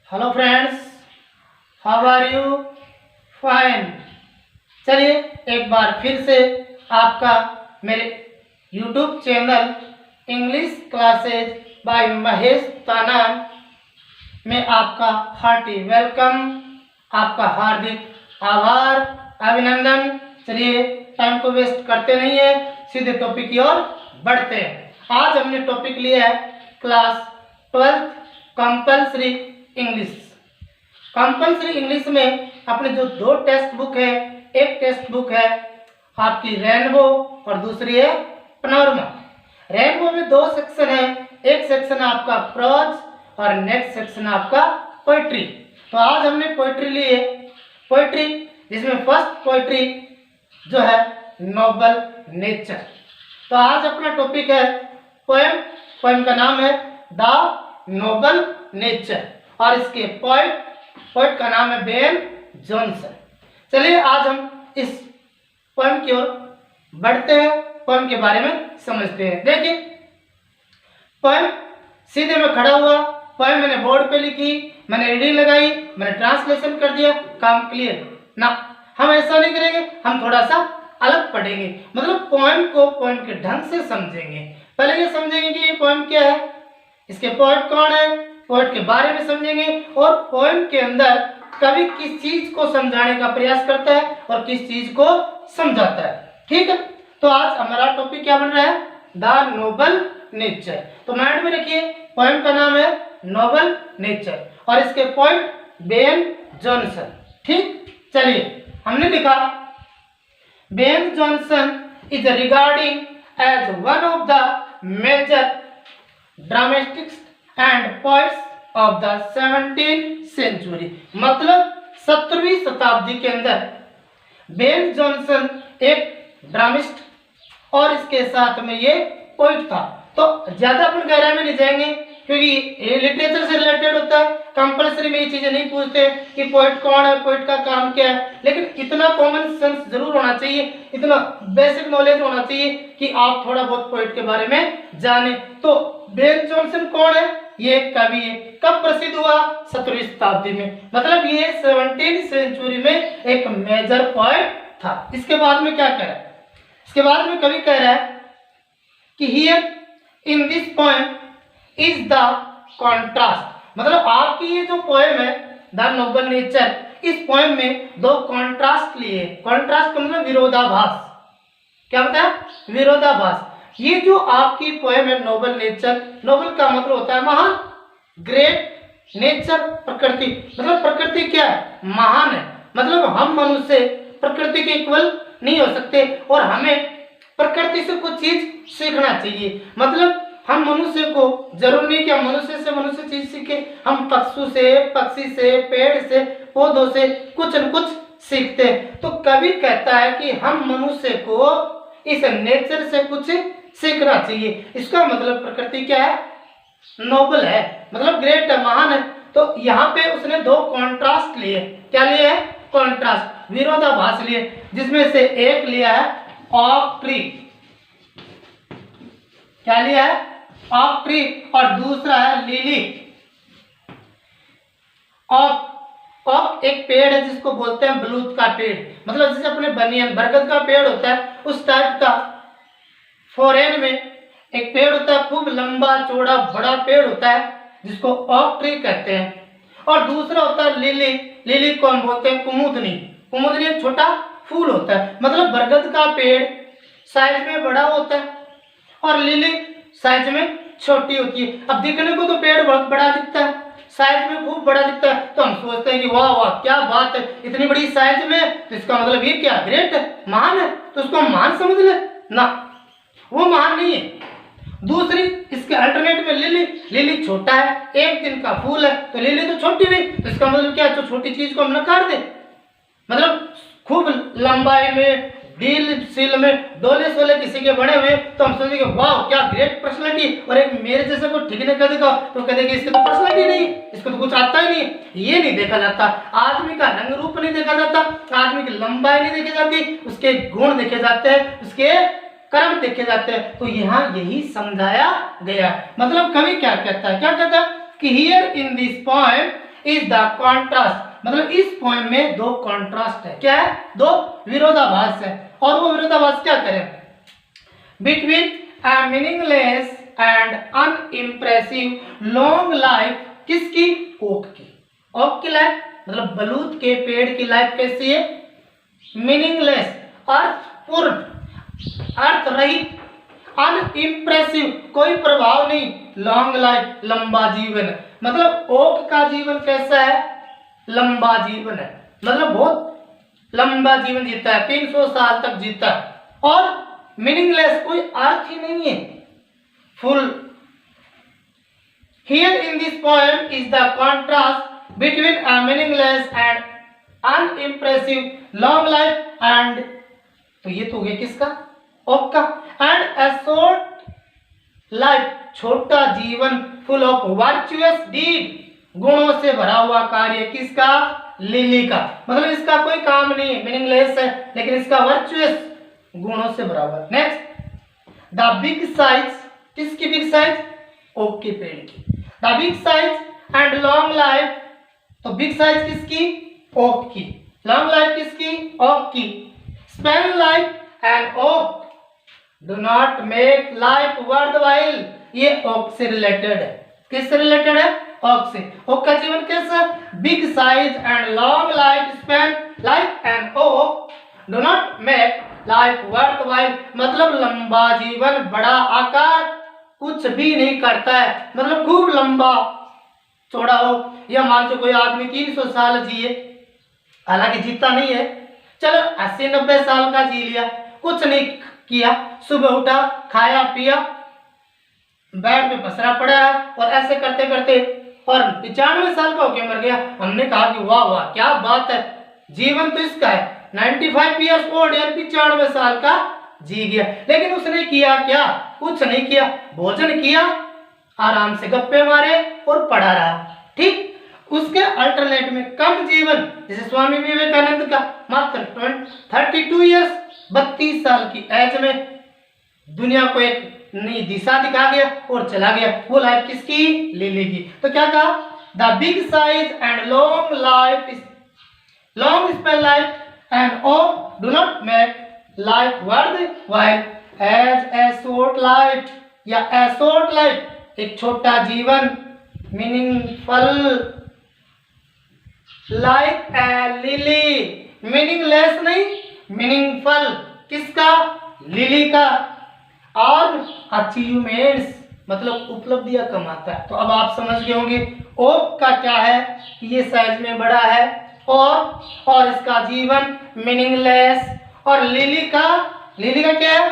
Hello friends, how are you? Fine. चलिए एक बार फिर से आपका मेरे YouTube channel English classes by Mahesh Tanan में आपका हार्टी वेलकम, आपका हार्दिक आभार, अभिनंदन। चलिए टाइम को वेस्ट करते नहीं है, सीधे टॉपिक की ओर बढ़ते हैं। आज हमने टॉपिक लिया है class 12 compulsory English. Compulsory English में अपने जो दो टेक्स्ट बुक है, एक टेक्स्ट बुक है आपकी रेनबो और दूसरी है पनोरमा। रेनबो में दो सेक्शन है, एक सेक्शन आपका प्रोज और नेक्स्ट सेक्शन आपका पोइट्री। तो आज हमने पोइट्री ली है, पोइट्री जिसमें फर्स्ट पोइट्री जो है नोबल नेचर। तो आज अपना टॉपिक है पोएम। पोएम का नाम है द नोबल नेचर और इसके पोएट का नाम है बेन जॉनसन। चलिए आज हम इस पोएम की ओर बढ़ते हैं, पोएम के बारे में समझते हैं। देखिए पोएम सीधे में खड़ा हुआ, पोएम मैंने बोर्ड पे लिखी, मैंने रीडिंग लगाई, मैंने ट्रांसलेशन कर दिया, काम क्लियर ना। हम ऐसा नहीं करेंगे, हम थोड़ा सा अलग पढ़ेंगे, मतलब पोएम को पोएम के ढंग से समझेंगे। पहले ये समझेंगे कि ये पोएम क्या है, इसके पोएट कौन है, पोएट के बारे में समझेंगे और पोएम के अंदर कवि किस चीज को समझाने का प्रयास करता है और किस चीज को समझाता है। ठीक है, तो आज हमारा टॉपिक क्या बन रहा है, द नोबल नेचर। तो माइंड में रखिए, पोएम का नाम है नोबल नेचर और इसके पोएट बेन जॉनसन। ठीक, चलिए हमने लिखा Ben Jonson is regarding as one of the major dramatics and poets of the 17th century. मतलब 17वीं शताब्दी के अंदर बेन जॉनसन एक ड्रामिस्ट और इसके साथ में ये पोइट था। तो ज्यादा अपन गहराई में नहीं जाएंगे क्योंकि ये लिटरेचर से रिलेटेड होता है, कंपल्सरी में ये चीजें नहीं पूछते कि पोइट कौन है, पोइट का काम क्या है, लेकिन इतना कॉमन सेंस जरूर होना चाहिए, इतना बेसिक नॉलेज होना चाहिए कि आप थोड़ा बहुत पोइट के बारे में जाने। तो बेन जॉनसन कौन है, ये कवि है। कब प्रसिद्ध हुआ, 17वीं शताब्दी में, मतलब ये 17th सेंचुरी में एक मेजर पोइट था। इसके बाद में क्या कह रहा है, इसके बाद में कवि कह रहा है कि here in this poem is the contrast. मतलब आपकी ये जो पोएम है द नोबल नेचर, इस पोएम में दो कॉन्ट्रास्ट लिए। कॉन्ट्रास्ट का मतलब विरोधाभास। क्या बताया, विरोधाभास। ये जो आपकी पोएम है नोबल नेचर, नोबल का मतलब होता है महान, ग्रेट, नेचर प्रकृति, मतलब प्रकृति क्या है, महान है। मतलब हम मनुष्य प्रकृति के इक्वल नहीं हो सकते और हमें प्रकृति से कुछ चीज सीखना चाहिए। मतलब हम मनुष्य को जरूर नहीं कि हम मनुष्य से मनुष्य चीज सीखे, हम पशु से, पक्षी से, पेड़ से, पौधों से कुछ न कुछ सीखते हैं। तो कवि कहता है कि हम मनुष्य को इस नेचर से कुछ सीखना चाहिए। इसका मतलब प्रकृति क्या है, नोबल है, मतलब ग्रेट है, महान है। तो यहाँ पे उसने दो कॉन्ट्रास्ट लिए। क्या लिए है, कॉन्ट्रास्ट, विरोधाभास लिए, जिसमें से एक लिया है ऑफ ट्री। क्या लिया है, ऑफ ट्री, और दूसरा है लिली। ऑफ एक पेड़ है जिसको बोलते हैं बलूत का पेड़, मतलब जैसे अपने बनियन बरगद का पेड़ होता है उस टाइप का फॉरेन में एक पेड़ होता है, खूब लंबा चौड़ा बड़ा पेड़ होता है जिसको ऑफ ट्री कहते हैं। और दूसरा होता है लिली। लिली को हम बोलते हैं कुमुदनी। कुमुदनी एक छोटा फूल होता है। मतलब बरगद का पेड़ साइज में बड़ा होता है और लिली साइज में छोटी होती है। अब दिखने को तो पेड़ बहुत बड़ा दिखता है, साइज में खूब बड़ा दिखता है, तो हम सोचते हैं कि वाह वाह क्या बात है, इतनी बड़ी साइज में, तो इसका मतलब ये क्या, ग्रेट है, महान है, तो उसको हम महान समझ ले ना, वो महान नहीं है। दूसरी इसके अल्टरनेट में लिली। लिली छोटा है, एक दिन का फूल है, तो लिली तो छोटी हुई, तो इसका मतलब क्या, तो छोटी चीज को हम नकार दे। मतलब खूब लंबाई में, डील सील में, डोले सोले किसी के बने हुए, तो हम सोचेंगे वाह क्या ग्रेट पर्सनालिटी, और एक मेरे जैसे को ठीक नहीं कर देगा तो कह देंगे इसकी तो पर्सनालिटी नहीं, इसको तो कुछ आता ही नहीं। ये नहीं देखा जाता, आदमी का रंग रूप नहीं देखा जाता, आदमी की लंबाई नहीं देखी जाती, उसके गुण देखे जाते हैं, उसके कर्म देखे जाते हैं। तो यहाँ यही समझाया गया। मतलब कवि क्या कहता है, क्या कहता है कि here in this poem is the contrast, मतलब इस पोएम में दो कॉन्ट्रास्ट है। क्या है? दो विरोधाभास है। और वो विरोधाभास क्या करें? Between a meaningless and unimpressive long life, किसकी? ओक की। ओक की लाइफ मतलब बलूत के पेड़ की लाइफ कैसी है? मीनिंगलेस, अर्थपूर्ण, अर्थ रहित, अनइम्प्रेसिव, कोई प्रभाव नहीं, लॉन्ग लाइफ, लंबा जीवन। मतलब ओक का जीवन कैसा है? लंबा जीवन है, मतलब बहुत लंबा जीवन जीता है, 300 साल तक जीता है। और मीनिंगलेस, कोई अर्थ ही नहीं है, full. Here in this poem is the contrast between a meaningless and unimpressive long life and, तो ये तो हो गया किसका? ओक का। and a short life, छोटा जीवन, full of virtuous deed, गुणों से भरा हुआ कार्य, किसका? लिली का। मतलब इसका कोई काम नहीं है, मीनिंगलेस है, लेकिन इसका वर्चुअस, गुणों से भरा हुआ। नेक्स्ट, द बिग साइज, किसकी बिग साइज? ओक के पेड़ की। The big size and long life, तो बिग साइज किसकी? ओक की। लॉन्ग लाइफ किसकी? ओक की। Span life and oak do not make life worthwhile, ये ओक से रिलेटेड है। किससे रिलेटेड है? ओक से। ओक का जीवन कैसा? Big size and long life span life and oak do not make life worthwhile, मतलब लंबा जीवन, बड़ा आकार, कुछ भी नहीं करता है, मतलब खूब लंबा चौड़ा हो। या मान लो कोई आदमी 300 साल जिए, हालांकि जीता नहीं है, चलो 80-90 साल का जी लिया, कुछ नहीं किया, सुबह उठा, खाया पिया, बेड पे पसरा पड़ा है, और ऐसे करते करते और 95 साल का होके मर गया। हमने कहा कि वाह वाह क्या बात है, जीवन तो इसका है 95 ईयर्स ओल्ड, यानी 95 साल का जी गया। लेकिन उसने किया क्या? कुछ नहीं किया, भोजन किया, आराम से गप्पे मारे और पड़ा रहा। ठीक, उसके अल्टरनेट में कम जीवन, जैसे स्वामी विवेकानंद का मात्र 32 ईयर्स, 32 साल की एज में दुनिया को एक नई दिशा दिखा गया और चला गया। वो लाइफ किसकी? लिली की। तो क्या कहा? The big size and long life is long span life and all do not make life worthwhile as a short life, या ए शॉर्ट लाइफ, एक छोटा जीवन, meaningful like a lily, meaningless नहीं, मीनिंगफुल, किसका? लिली का। और achievements मतलब उपलब्धियां कमाता है। तो अब आप समझ गए होंगे ओक का क्या है कि ये साइज में बड़ा है और इसका जीवन मीनिंगलेस, और लिली का क्या है?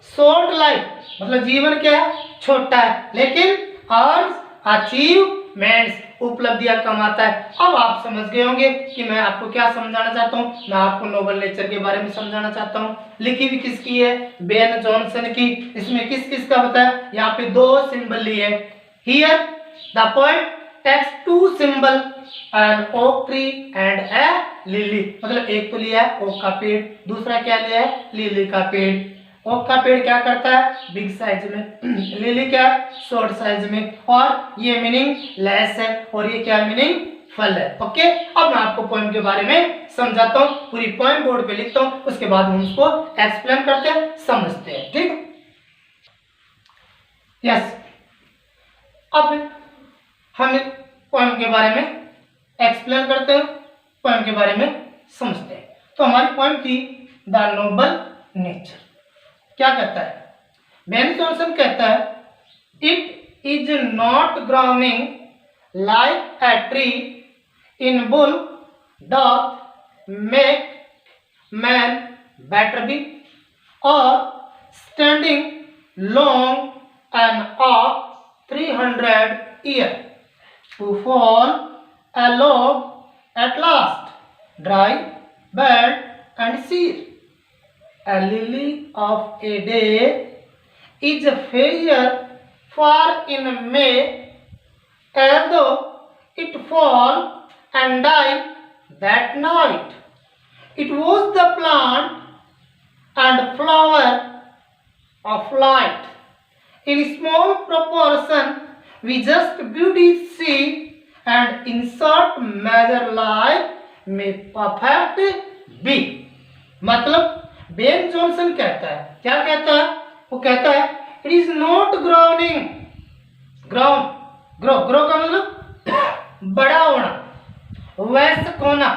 शॉर्ट लाइफ, मतलब जीवन क्या है? छोटा है, लेकिन और अचीवमेंट्स उपलब्धियां कमाता है। अब आप समझ गए होंगे कि मैं आपको क्या समझाना चाहता हूँ। मैं आपको नोबल नेचर के बारे में समझाना चाहता हूँ। लिखी भी किसकी है? बेन जॉनसन की। इसमें किस किस का बताया? यहाँ पे 2 सिंबल लिए। Here the poet takes 2 symbol, an oak tree and a lily, मतलब एक तो लिया है ओक का पेड़, दूसरा क्या लिया है? लिली का पेड़। ओक का पेड़ क्या करता है? बिग साइज में, लिली क्या? शॉर्ट साइज में, और ये मीनिंग लेस है और ये क्या? मीनिंग फल है। ओके, अब मैं आपको पोएम के बारे में समझाता हूँ, पूरी पोएम बोर्ड पे लिखता हूँ, उसके बाद हम उसको एक्सप्लेन करते हैं, समझते हैं। ठीक, यस। अब हम पोएम के बारे में एक्सप्लेन करते हैं, पोएम के बारे में समझते हैं। तो हमारी पोएम थी द नोबल नेचर। क्या कहता है? बेन जॉनसन कहता है it is not grounding like a tree in bull doth make man better be, or standing long and of 300 year to fall a log at last, dry, bad and sere. A lily of a day is fair far in May, although it fall and die that night. It was the plant and flower of light. In small proportion we just beauty see, and in short measure life में perfect be. मतलब Ben Jonson कहता है, क्या कहता है? वो कहता है it is not growing, grow का मतलब बड़ा होना, वैसे होना,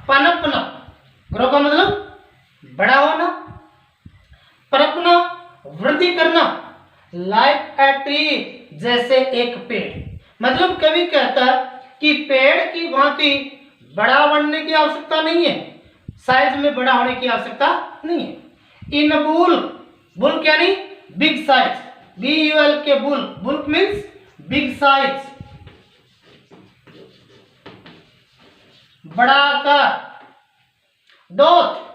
पनपना। ग्रो का मतलब बड़ा होना, पनपना, वृद्धि करना, लाइक ए ट्री, जैसे एक पेड़। मतलब कवि कहता है कि पेड़ की भांति बड़ा बनने की आवश्यकता नहीं है, साइज में बड़ा होने की आवश्यकता नहीं है। इन बुल क्या नहीं, बिग साइज, BUL के बुल मीन्स बिग साइज, बड़ा आकार। बोध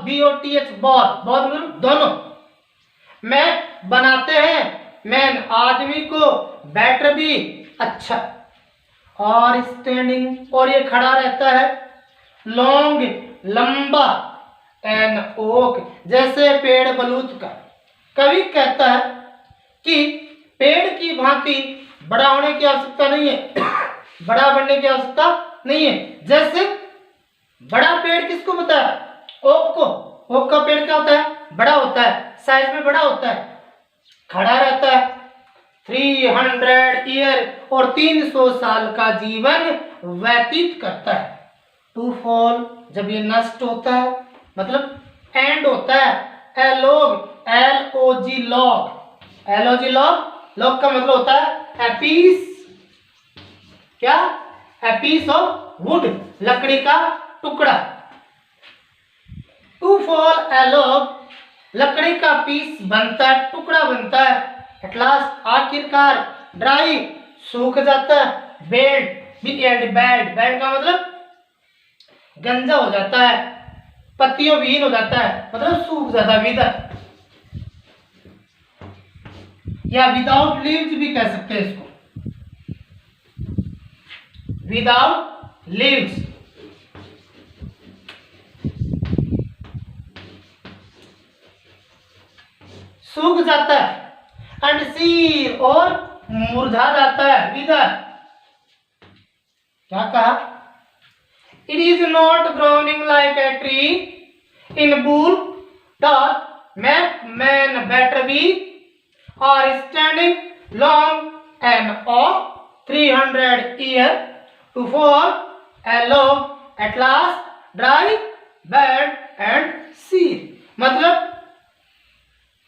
BOTH बोध मतलब दोनों। मैन बनाते हैं, मैन आदमी को, बेटर भी अच्छा, और स्टैंडिंग और ये खड़ा रहता है, लॉन्ग लंबा, एन ओक जैसे पेड़ बलूत का। कवि कहता है कि पेड़ की भांति बड़ा होने की आवश्यकता नहीं है, बड़ा बनने की आवश्यकता नहीं है। जैसे बड़ा पेड़ किसको पता है? ओक को। ओक का पेड़ क्या होता है? बड़ा होता है, साइज में बड़ा होता है, खड़ा रहता है, 300 ईयर और 300 साल का जीवन व्यतीत करता है। टू फॉल जब ये नष्ट होता है, मतलब एंड होता है, एलोग LOG लॉग का मतलब होता है ए पीस, क्या? ए पीस ऑफ वुड, लकड़ी का टुकड़ा। टू फॉल ए लॉग लकड़ी का पीस बनता है, टुकड़ा बनता है। एट लास्ट आखिरकार, ड्राई सूख जाता है, बेल्ड का मतलब गंजा हो जाता है, पत्तियों विहीन हो जाता है, मतलब सूख जाता है, विदर या विदाउट लीव्स भी कह सकते हैं इसको, विदाउट लीव्स। सूख जाता है, एंड सीर और मुरझा जाता है, विदर। क्या कहा? It is not growing like a tree in bull doth man better be or standing long and of 300 year to fall a log at last dry bad and sere. मतलब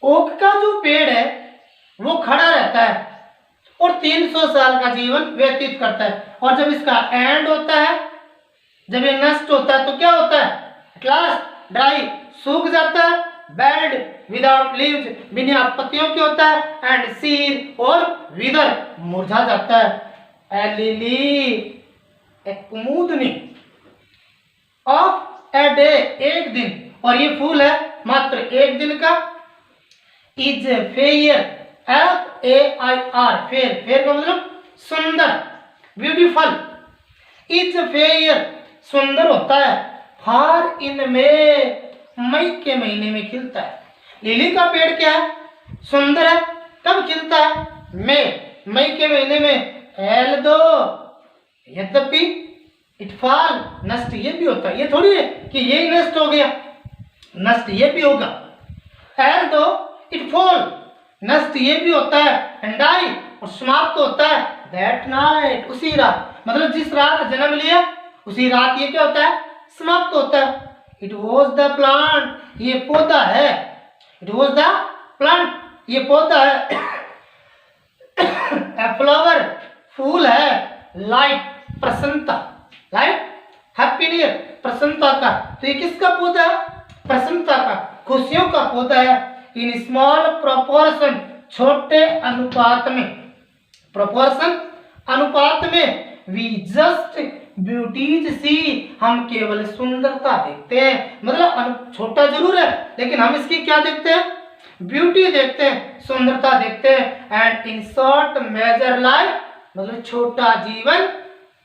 ओक का जो पेड़ है वो खड़ा रहता है और 300 साल का जीवन व्यतीत करता है, और जब इसका एंड होता है, जब ये नष्ट होता है तो क्या होता है? क्लास ड्राई सूख जाता है, बेल्ड विदाउट लीव्स बिना पत्तियों के होता है, एंड सीर और विदर मुरझा जाता है। ए लिली एक कुमुदनी ऑफ ए डे एक दिन, और ये फूल है मात्र एक दिन का। इज फेयर FAIR फेयर का मतलब सुंदर, ब्यूटीफुल। इज फेयर सुंदर होता है, फार इन मई के महीने में खिलता है। लिली का पेड़ क्या है? सुंदर है, कब खिलता है? मई के महीने में। एल दो यद्यपि इट फॉल नष्ट ये भी होता है, ये थोड़ी है कि यही नष्ट हो गया, नष्ट ये भी होगा। एल दो इट फॉल नष्ट ये भी होता है, एंड डाई और समाप्त होता है, दैट नाइट उसी रात, मतलब जिस रात जन्म लिया उसी रात ये क्या होता है? समाप्त होता है। इट वॉज द प्लांट ये पौधा है, इट वॉज द प्लांट ये पौधा है। ए फ्लावर फूल है, लाइट प्रसन्नता, लाइट हैप्पी न्यू ईयर प्रसन्नता का, तो ये किसका पौधा है? प्रसन्नता का, खुशियों का पौधा है। इन स्मॉल प्रोपोर्शन छोटे अनुपात में, प्रोपोर्शन अनुपात में, वी जस्ट ब्यूटीज सी हम केवल सुंदरता देखते हैं। मतलब छोटा जरूर है लेकिन हम इसकी क्या देखते हैं? ब्यूटी देखते हैं, सुंदरता देखते हैं। And in short measure life मतलब छोटा जीवन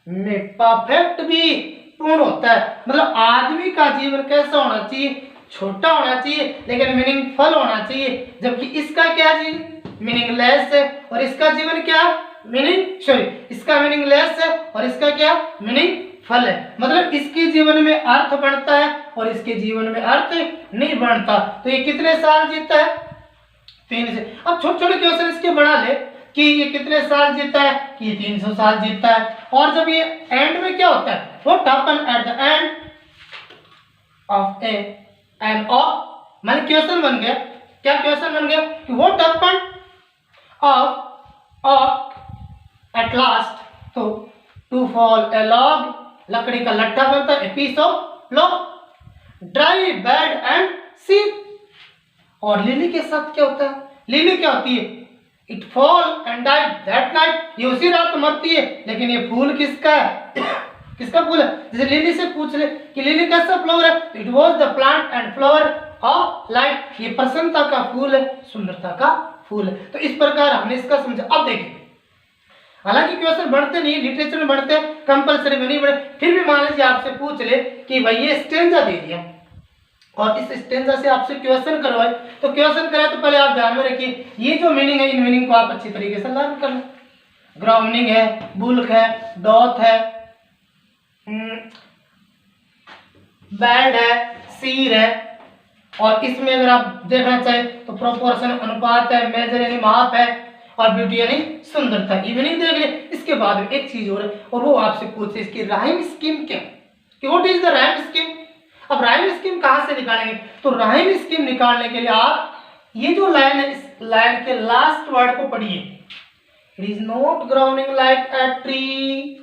में परफेक्ट भी पूर्ण होता है। मतलब आदमी का जीवन कैसा होना चाहिए? छोटा होना चाहिए लेकिन मीनिंगफुल होना चाहिए, जबकि इसका क्या जीवन मीनिंगलेस है और इसका जीवन क्या मीनिंग सॉरी, इसका मीनिंग लेस है और इसका क्या मीनिंग फल है। मतलब इसके जीवन में अर्थ बढ़ता है और इसके जीवन में अर्थ नहीं बढ़ता। तो ये कितने साल जीता है? 3 से। अब छोटे छोटे क्वेश्चन इसके बना ले कि ये कितने साल जीता है, कि ये 300 साल जीता है। और जब ये एंड में क्या होता है, what happen at the end of a end of, मान क्वेश्चन बन गया, क्या क्वेश्चन बन गया कि what happen of at last, तो टू फॉल ए लॉग, लकड़ी का लट्ठा बनता है, a piece of log, dry bald and sere. और लिली के साथ क्या होता है, लिली क्या होती है, it fall and died that night, ये उसी रात मरती है। लेकिन ये फूल किसका है किसका फूल है? जैसे लिली से पूछ ले कि लिली कैसा फ्लावर है, it was the plant and flower of light, ये प्रसन्नता का फूल है, सुंदरता का फूल है। तो इस प्रकार हमने इसका समझा। अब देखिए, हालांकि क्वेश्चन बढ़ते नहीं, लिटरेचर में बढ़ते, कंपलसरी में नहीं बढ़े, फिर भी मान लीजिए आपसे पूछ ले कि भाई ये स्टेंजा दे दिया और इस स्टेंजा से आपसे क्वेश्चन करवाए, तो क्वेश्चन कराए तो पहले आप ध्यान में रखिए ये जो मीनिंग है, इन मीनिंग को आप अच्छी तरीके से लर्न कर लें। ग्राउंडिंग है, बुल्क है, डॉथ है, बैंड है, सीर है, और इसमें अगर आप देखना चाहें तो प्रोपोर्शन अनुपात है, मेजर यानी माप है, और ब्यूटी यानी सुंदरता। ये मीनिंग देख ले। इसके बाद में एक चीज और है, और वो आपसे पूछे इसकी राइम स्कीम क्या, कि what is the rhyme scheme. अब राइम स्कीम कहां से निकालेंगे, तो राइम स्कीम निकालने के लिए आप ये जो लाइन है, इस लाइन के लास्ट वर्ड को पढ़िए। It is not grounding like a tree,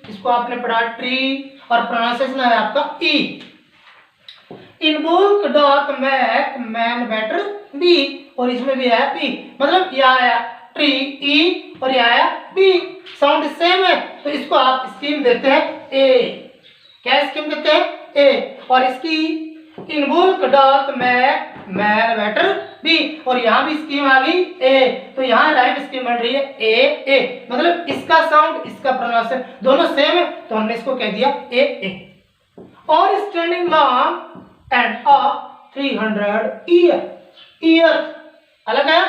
इसको आपने पढ़ा ट्री, और प्रोनाउंसिएशन है आपका ई। In book doth make man better be, or इसमें भी है बी, मतलब यह आया ट्री ई और यह आया बी, साउंड सेम है। तो इसको आप स्कीम देते हैं ए। क्या स्कीम देते हैं? ए। और इसकी in book doth make man better be, और यहाँ भी स्कीम आ गई ए, तो यहाँ राइट स्कीम बन रही है ए ए, मतलब इसका साउंड इसका प्रोनाउंसिएशन दोनों सेम है, तो हमने इसको कह दिया ए ए। और standing long and of 300 year अलग है,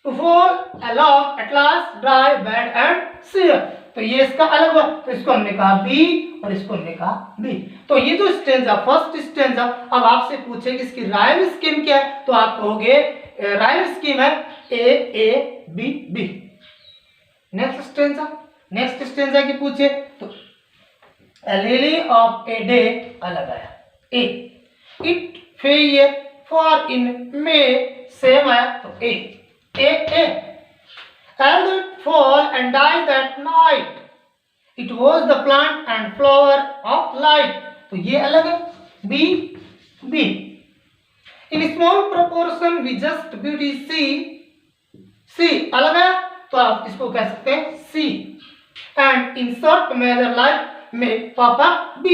to fall along at last dry bad and sere, तो ये इसका अलग हुआ, तो इसको हमने कहा बी और इसको हमने कहा बी। तो ये जो स्टेंजा फर्स्ट स्टेंजा, अब आपसे पूछे कि इसकी राइम स्कीम क्या है, तो आप कहोगे राइम स्कीम है A A B B. Next stanza की पूछे तो लिली ऑफ ए डे अलग आया A, it fair for in May same आया, तो ए ए ए। Albert fall and die that night, it was the plant and flower of light, तो ये अलग है B B। In small proportion we just beauty C अलग है, तो आप इसको कह सकते हैं C। And in short measure life में पापा B,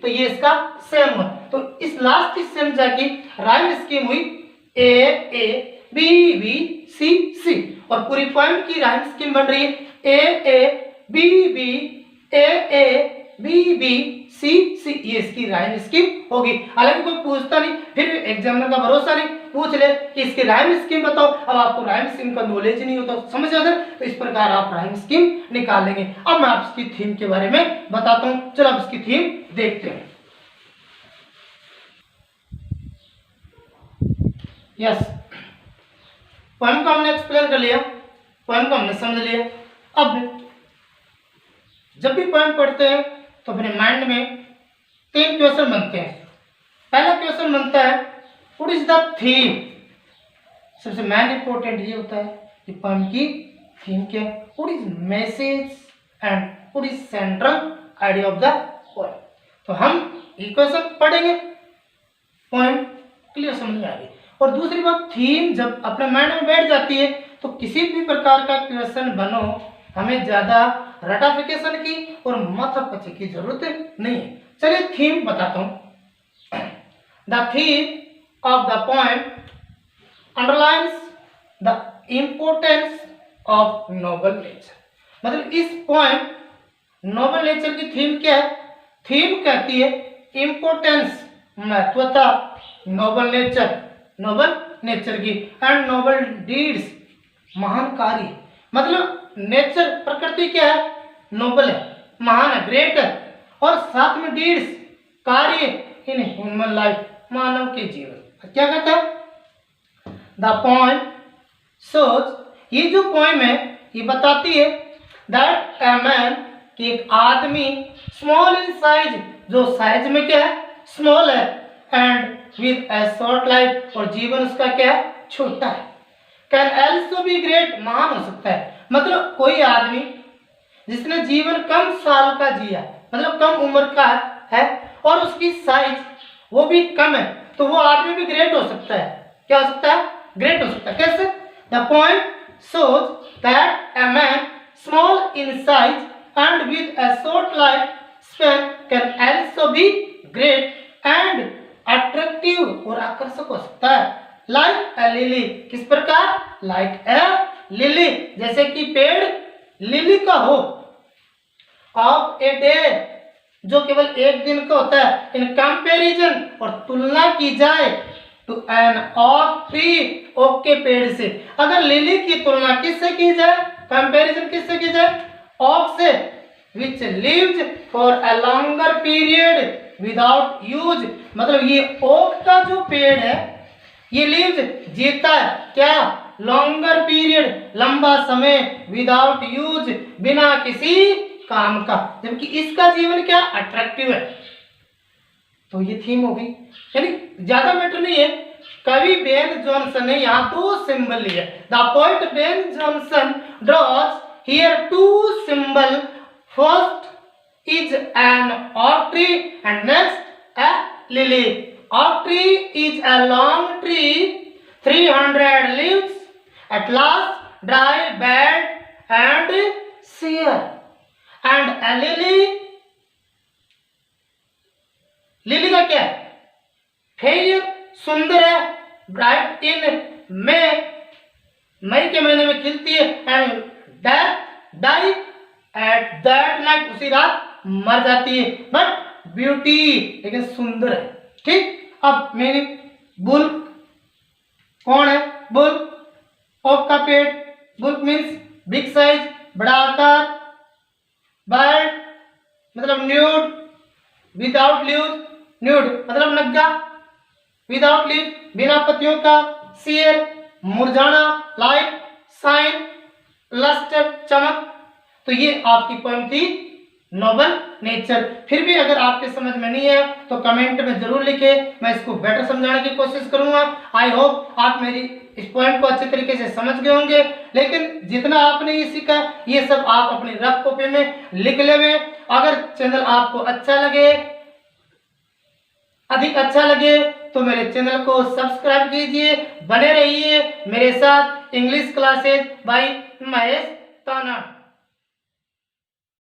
तो ये इसका सेम है। तो इस लास्ट की सेम जाके राइम स्कीम हुई A A B B C C, और पूरी पॉइंट की राइम स्कीम बन रही है A A B B A A B B C C, ये इसकी राइम स्कीम होगी। हालांकि कोई पूछता नहीं, फिर एग्जामिनर का भरोसा नहीं, पूछ ले कि इसकी राइम स्कीम बताओ, अब आपको राइम स्कीम का नॉलेज नहीं होता, समझ जाते, तो इस प्रकार आप राइम स्कीम निकाल लेंगे। अब मैं आपकी थीम के बारे में बताता हूँ, चलो अब इसकी थीम देखते हैं। यस, पोएम को हमने एक्सप्लेन कर लिया, पोएम को हमने समझ लिया। अब जब भी पोएम पढ़ते हैं तो अपने माइंड में 3 क्वेश्चन बनते हैं। पहला क्वेश्चन बनता है व्हाट इज द थीम। सबसे मेन इंपॉर्टेंट ये होता है कि पोएम की थीम क्या है, what is message and what is central idea of the poem. तो हम ये क्वेश्चन पढ़ेंगे, पोएम क्लियर समझ में आ गई। और दूसरी बात, थीम जब अपने माइंड में बैठ जाती है तो किसी भी प्रकार का क्वेश्चन बनो, हमें ज्यादा रटाफिकेशन की और माथापच्ची की जरूरत नहीं है। चलिए थीम बताता हूं। The theme of the poem underlines the importance of noble nature. मतलब इस पोएम नोबल नेचर की थीम क्या है? थीम कहती है इम्पोर्टेंस, महत्वता, नोबल नेचर की, एंड नोबल डीड्स, महान कार्य। मतलब नेचर प्रकृति क्या है, नोबल है, महान है, ग्रेट है, और साथ में डीड्स कार्य इन ह्यूमन लाइफ मानव के जीवन। क्या कहता है, द पोएम शोज, ये जो पोएम है ये बताती है दैट अ मैन, कि एक आदमी स्मॉल इन साइज, जो साइज में क्या है, स्मॉल है, and with a short life, और जीवन उसका क्या है, छोटा है, कैन ऑल्सो बी ग्रेट, महान हो सकता है। मतलब कोई आदमी जिसने जीवन कम साल का जिया, मतलब कम उम्र का है और उसकी साइज वो भी कम है, तो वो आदमी भी ग्रेट हो सकता है। क्या हो सकता है, ग्रेट हो सकता है। कैसे, the point shows that a man small in size and with a short lifespan can also be great and attractive, और आकर्षक हो सकता है, like a lily, किस प्रकार, like a lily, जैसे कि पेड़ लिली का हो, of a day, जो केवल एक दिन का होता है, इन कंपैरिजन, और तुलना की जाए, to N oak tree, okay के पेड़ से। अगर लिली की तुलना किससे की जाए, कंपैरिजन किससे की जाए, ऑक से, which lives for a longer period without use, मतलब ये ओक का जो पेड़ है ये लिव्स, जीता है क्या, लॉन्गर पीरियड, लंबा समय, विदाउट यूज, बिना किसी काम का, जबकि इसका जीवन क्या, अट्रैक्टिव है। तो ये थीम हो गई, यानी ज्यादा मैटर नहीं है। कवि बेन जॉनसन ने यहाँ दो सिंबल लिए, the poet Ben Jonson draws here two symbol, first is an oak tree and next a lily. Oak tree is a long tree, 300 leaves, at last dry, bad and sere, and a lily, lily का क्या है, fair, सुंदर है, bright in मई, मई के महीने में खिलती है, and death die at that night, उसी रात मर जाती है, बट ब्यूटी, लेकिन सुंदर है। ठीक, अब मेरी बुल कौन है, बुल ओक का पेड़, बुल मीन्स बिग साइज, बड़ा आकार, बर्ड मतलब न्यूड, विदाउट लीव्स, न्यूड मतलब नग्गा, विदाउट लीव्स बिना पत्तियों का, सियर मुरझाना, लाइट साइन, लस्टर चमक। तो ये आपकी पोएम थी नोबल नेचर। फिर भी अगर आपके समझ में नहीं है तो कमेंट में जरूर लिखें, मैं इसको बेटर समझाने की कोशिश करूंगा। आई होप आप मेरी इस पॉइंट को अच्छे तरीके से समझ गए होंगे, लेकिन जितना आपने ये सीखा ये सब आप अपनी रफ कॉपी में लिख लेवे। अगर चैनल आपको अच्छा लगे, अधिक अच्छा लगे, तो मेरे चैनल को सब्सक्राइब कीजिए, बने रहिए मेरे साथ इंग्लिश क्लासेस बाय महेश ताना।